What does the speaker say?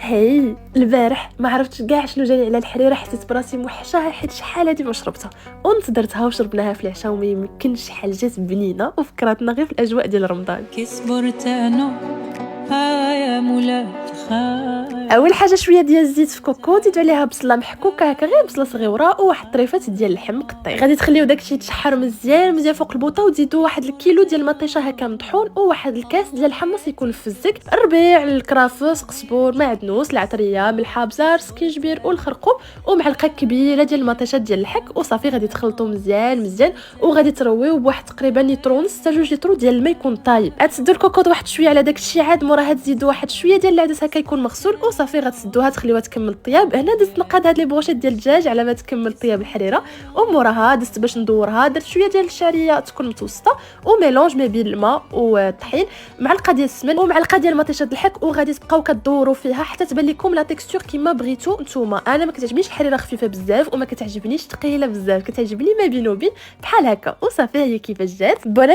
هاي البارح ما عرفتش كاع شنو جاني على الحريره، حسيت براسي موحشه حيت شحال هادي ما شربتها ونتظرتها وشربناها في العشاء وما يمكنش شحال جات بنينه وفكرتنا غير في الاجواء ديال رمضان. يا مولاي اول حاجه شويه ديال الزيت في كوكو، زيدوا عليها بصله محكوكه هكا غير بصله صغيره وواحد طريفات ديال اللحم مقطع. غادي تخليو داكشي يتشحر مزيان فوق البوطه وتزيدوا واحد الكيلو ديال المطيشه هكا مطحون وواحد الكاس ديال الحمص يكون في الزك، الربيع، الكرافس، قزبور، معدنوس، العطريه، ملحه، بزار، سكينجبير والخرقوم ومعلقه كبيره ديال المطيشه ديال الحك وصافي. غادي تخلطوا مزيان وغادي ترويو بواحد تقريبا لتر ونص حتى 2 لتر ديال الماء يكون طايب. تسدوا الكوكوط واحد شويه على داكشي، عاد موراها تزيدوا واحد شويه ديال العدس هكا يكون مغسول وصافي غتسدوها تخليوها تكمل الطياب. هنا درت نقاد هاد لي بوشيط ديال الدجاج على ما تكمل طياب الحريره، وموراها دزت باش ندورها درت شويه ديال الشعريه تكون متوسطه وميلونج ما بين الماء والطحين، معلقه ديال السمن ومعلقه ديال مطيشه الحك، وغادي تبقاو كدوروا فيها حتى تبان لكم لا تيكستور كيما بغيتو نتوما. انا ما كتعجبنيش الحريره خفيفه بزاف وما كتعجبنيش ثقيله بزاف، كتعجبني ما بين وبين بحال هكا وصافي. هي كيفاش جات. بون